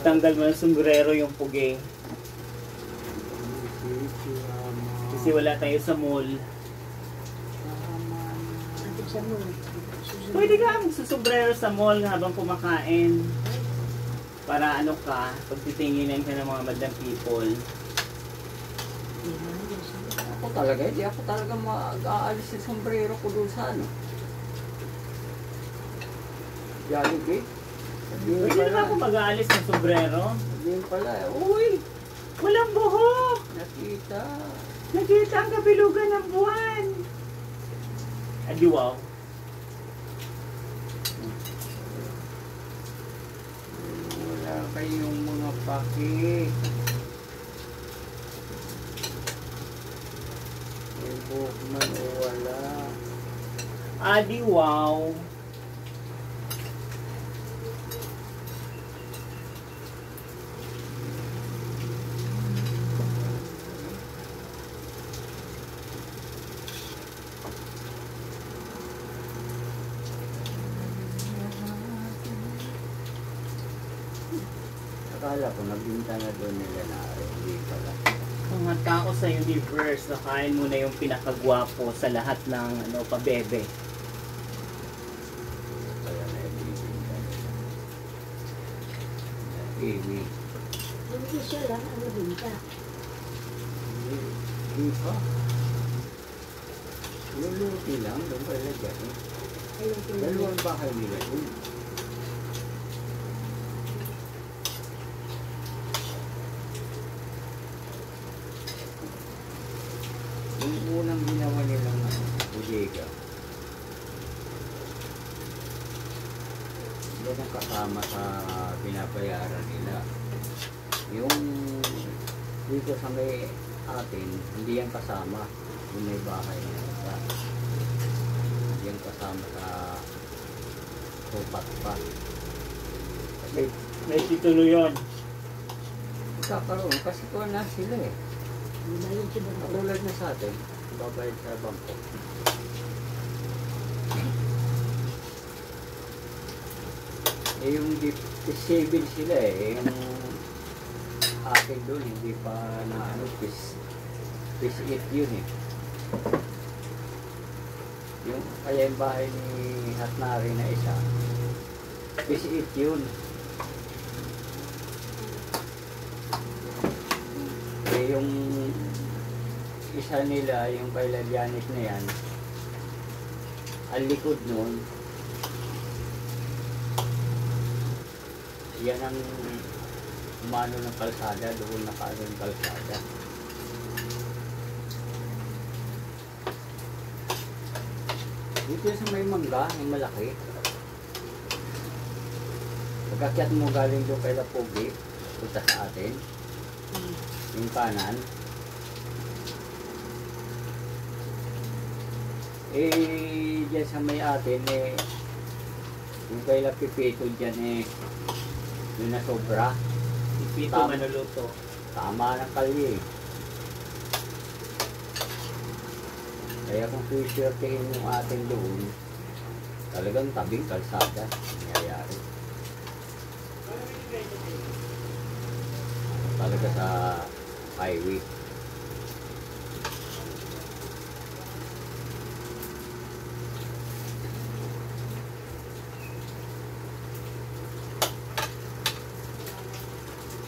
Pagtanggal mo ng sombrero yung pugi. Kasi wala tayo sa mall. Pwede ka magsusombrero sa mall habang kumakain. Para ano ka, pagtitinginan ka ng mga madlang people. Ako talaga, hindi ako talaga mag-aalis yung sombrero ko doon sa ano. Jollibee. Pwede naman ako mag-aalis ng sombrero. Sabihin pala, uy! Walang buhok! Nakita. Nakita ang kabilugan ng buwan. Adi wow. Wala kayong mga paki. May buhok man o wala. Adi wow. Akala ko nagbinta na doon nila na hindi pala. Mga tao sa universe, nakain mo na yung pinakagwapo sa lahat ng ano, pabebe. Kaya na ibibinta nila. Amy. Hindi siya lang ang nabinta. Hindi pa. Luluti lang, doon pala dyan. Ayun ko na. Dalawang bahay nila doon. Yung unang ginawa nilang bodega, yan ang kasama sa binabayaran nila. Yung dito sa may atin, hindi yan kasama. Yung may bahay na isa. Hindi yan kasama sa tupat pa. Kasi May titulo yun. kakaroon kasi kuha na sila eh. Lumayan siya ba? Katulad na sa atin, babayad sa bangko. Eh yung disable sila eh, yung akin doon hindi pa na ano, fish eat yun eh. Yung kaya yung bahay ni Hatnari na isa, fish eat yun. Eh yung isa nila, yung kay Lalianis na yan, ang likod nun, yan ang umano ng kalsada, doon nakaano ng kalsada. Dito sa may mangga, yung malaki. Pagkakyat mo galing doon kay Lapogi, punta sa atin, yung kanan, eh, dyan sa may atin, eh, yung kay Lapipito dyan, eh, yung nasobra, Pipito Tama. manuluto. tama ng kalye. Kaya kung suswertehin yung atin doon, talagang tabing kalsada, nangyayari. Talaga sa highway.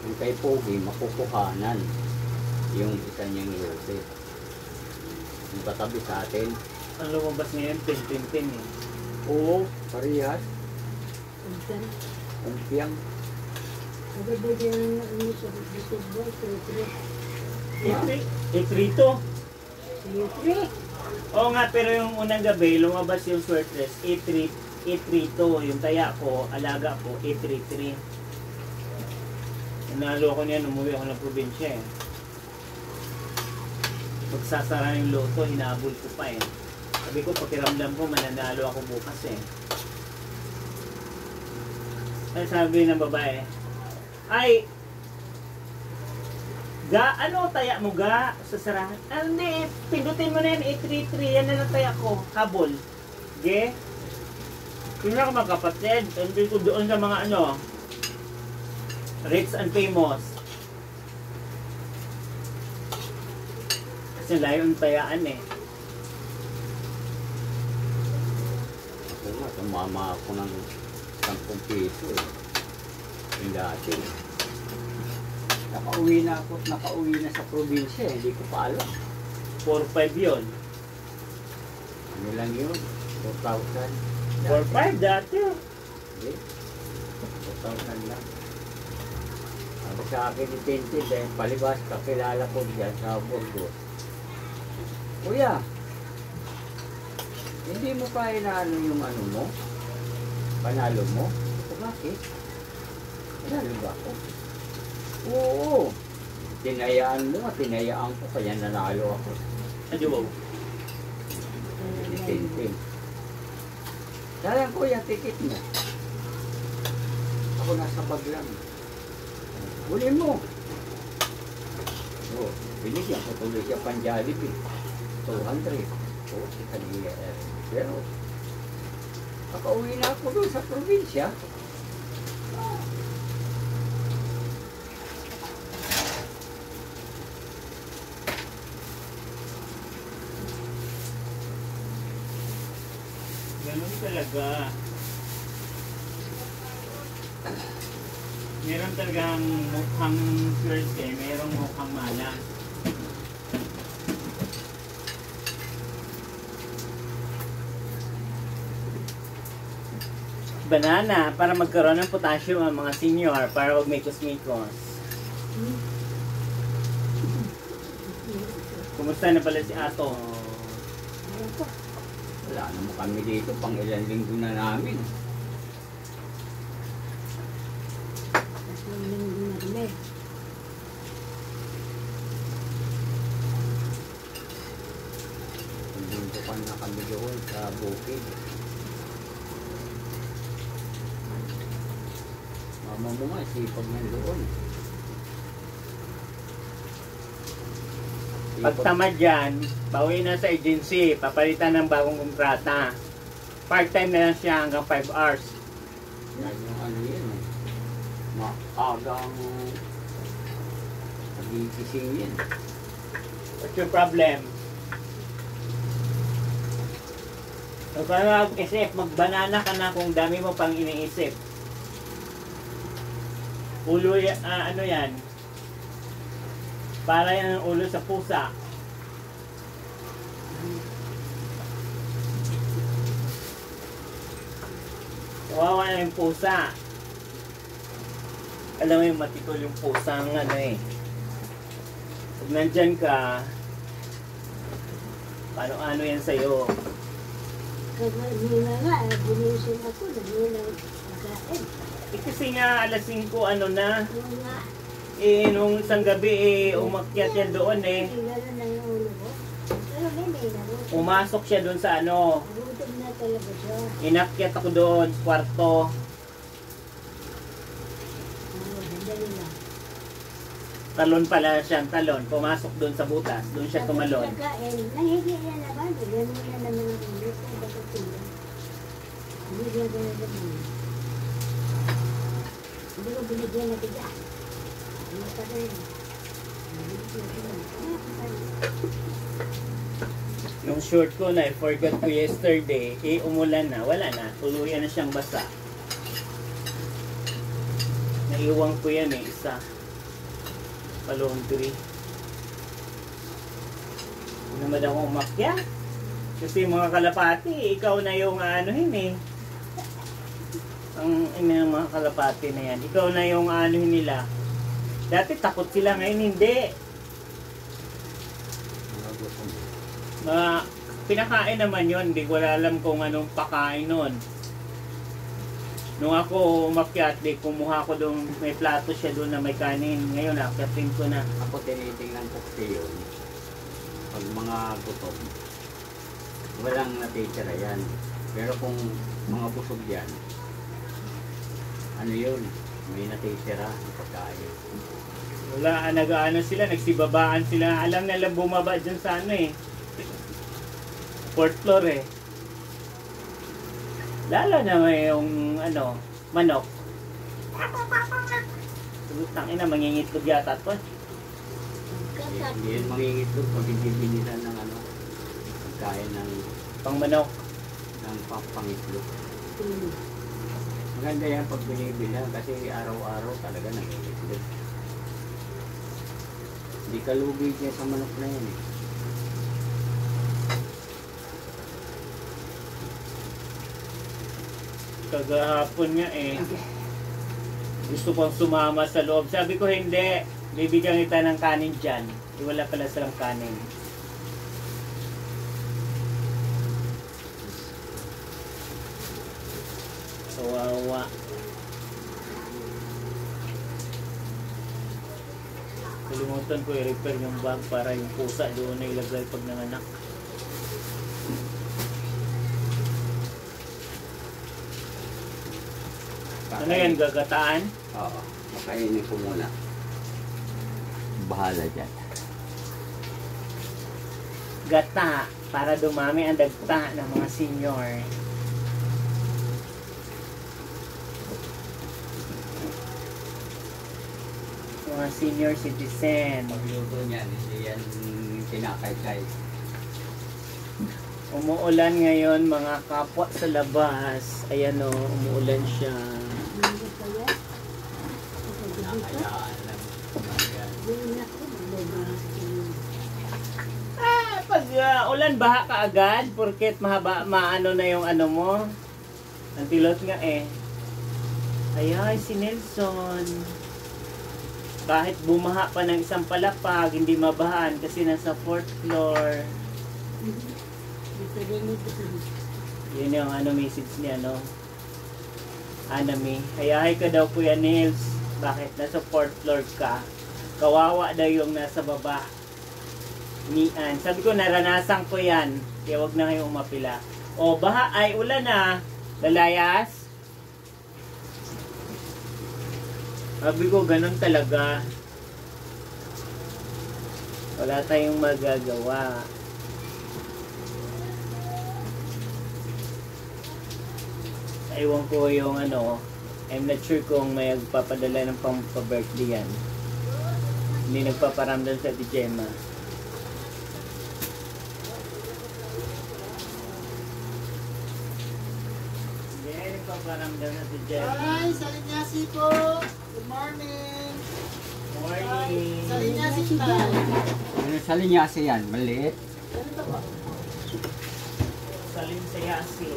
Yung kay Pogi, makukuhanan yung isa niyang lote. Yung katabi sa atin. Ang lumabas ngayon, 10-10 eh. Oo, parehas. Unsan? Umpiang. Nagabay din ang ano sa bisog boy, siyempre. Itrito. Siyempre. Oo nga, pero yung unang gabi, lumabas yung sweatless, A32, yung taya ko, alaga ko, A33. Nalo ko niyan, umuwi ako ng probinsya eh. Magsasara yung loto, hinabol ko pa eh. Sabi ko, pakiramdam ko, mananalo ako bukas eh. Ay, sabi ng babae, ay, ano taya mo ga sa sarahan? Ah, hindi, pindutin mo na yan, 833, yan na lang taya ko, habol. Okay? Yun ako magkapatid, hindi ko doon sa mga ano, Rich and famous. Kasi layo ang tayaan eh. Ako nga, tumama ako ng 10 piso eh. Yung dati. Nakauwi na ako at nakauwi na sa probinsya eh. Hindi ko pa alam. 4-5 yun. Ano lang yun? 4,000. 4-5 dati. Hindi. 4,000 lang. Sabi sa akin ni Tintin, dahil palibas, kakilala ko dyan sa Burgos. Kuya, hindi mo pa inaano yung ano mo? Panalo mo? O bakit? Panalo ba ako? Oo. Tinayaan mo, tinayaan ko, kaya nanalo ako. Ano? Ni Tintin. Sayang kuya, ticket mo. Ako nasa bag lang. Huli mo. Oo, binigyan ko tuloy siya pang Jollibee. 200. Oo, si kanina. Pero, nakauwi na ako doon sa probinsya. Ganun talaga. Meron talagang mukhang swerte, merong mukhang malas. Banana para magkaroon ng potassium ang mga senior para huwag mikos-mikos. Kumusta na pala si Ato? Wala naman kami dito, pang ilang linggo na namin. Linggo pa na kami doon sa bukid. Mama mo nga, sipag niyan doon. Pag tamad yan, bawi na sa agency, papalitan ng bagong kontrata. Part-time na lang siya hanggang 5 hours. Yan yung ano yun eh. Maagang nagigising yan. What's your problem? Huwag ka na mag-isip, magbanana ka na kung dami mo pang iniisip. Ulo, ano yan? Para yan ang ulo sa pusa. Kawawa na yung pusa. Alam mo yung matitol yung pusa ng ano eh. Pag nandyan ka, paano ano yan sa'yo? Kagawin nga, binisin ako, nagawin ang pagkain. Eh kasi nga alas 5 ano na, Yung nga, nung isang gabi umakyat yan doon eh. gano'n na yung ulo ko. Pero may nagutom. Umasok siya doon sa ano, Nagutom na talaga siya. inakyat ako doon sa kwarto. Sandali lang. Talon pala siyang talon, pumasok doon sa butas, doon siya tumalon. Tapos nagkain, nanghihi niya naman, gano'n na naman ang ulo ko, bakit sila. Hindi niya gano'n naman. Hindi ko binigyan na bigas. Ano pa rin? Yung short ko na, forgot ko yesterday, umulan na, wala na, tuluyan na siyang basa. Naiwan ko yan isa. Pa-laundry. Hindi naman ako umakyat. Kasi mga kalapati, ikaw na yung anuhin eh. Ang mga kalapati na yan. Ikaw na yung anuhin nila. Dati takot sila, ngayon hindi. Pinakain naman yun, hindi ko alam kung anong pakain nun. Nung ako umakyat, kumuha ko doon, may plato siya doon na may kanin. Ngayon, akyatin ko na. Ako tinitingnan ko kasi yun. Pag mga gutom, walang natitira yan. Pero kung mga busog yan, ano yun? May natitira ng pagkain. Wala, nag-ano sila, nagsibabaan sila. Alam nila bumaba dyan sa ano eh. 4th floor eh. Lalo na may yung ano, manok. Utang ina, mangingitlog yata to. Kakat. Hindi yan mangingitlog pag hindi binilan ng ano, pagkain ng Pang manok. pangitlog. Hmm. Maganda yan pag binibilan kasi araw-araw talaga nangingitlog. Hindi ka lugi niya sa manok na yan eh. Kagahapon nga eh. Gusto kong sumama sa loob. Sabi ko hindi. Bibigyan kita ng kanin dyan. Wala pala silang kanin. Kawawa. Kalimutan ko i-repair yung bag para yung pusa doon na ilagay pag nanganak. Ano yan, gagataan? Oo. Makainin ko muna. Bahala dyan. Gata, para dumami ang dagta ng mga senior. Mga senior citizen. Pagluto niyan, hindi yan kinakaykay. Umuulan ngayon mga kapwa sa labas. Ayan o, umuulan siya. Hindi pa yan. Nakayaan lang. Ayan. Hindi na ako. Maglabas ko. Pag ulan, baha ka agad. Porket mahaba, maano na yung ano mo. Ang tilot nga eh. Ayay, si Nelson. Kahit bumaha pa ng isang palapag, hindi mabahan kasi nasa 4th floor. Ito rin ito. Yun yung ano message niya, no? Anami. Hayahay ka daw, Kuya Nils. Bakit? Nasa 4th floor ka. Kawawa daw yung nasa baba. Nian. Sabi ko, naranasan ko yan. Kaya wag na kayong umapila. O, baha ay ulan na. Lalayas. Sabi ko, ganun talaga. Wala tayong magagawa. Ewan ko yung ano, I'm not sure kung may magpapadala ng pang-birthday yan. Hindi nagpaparamdam sa Ate Gemma. Hindi nagpaparamdam sa Ate Gemma. Hi, Salinyasi po. Good morning. Morning! Salinyasi tayo. Ano sa linyasa yan? Maliit? Ganito po. Salim sa Yasi.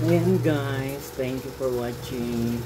Ayan guys, thank you for watching.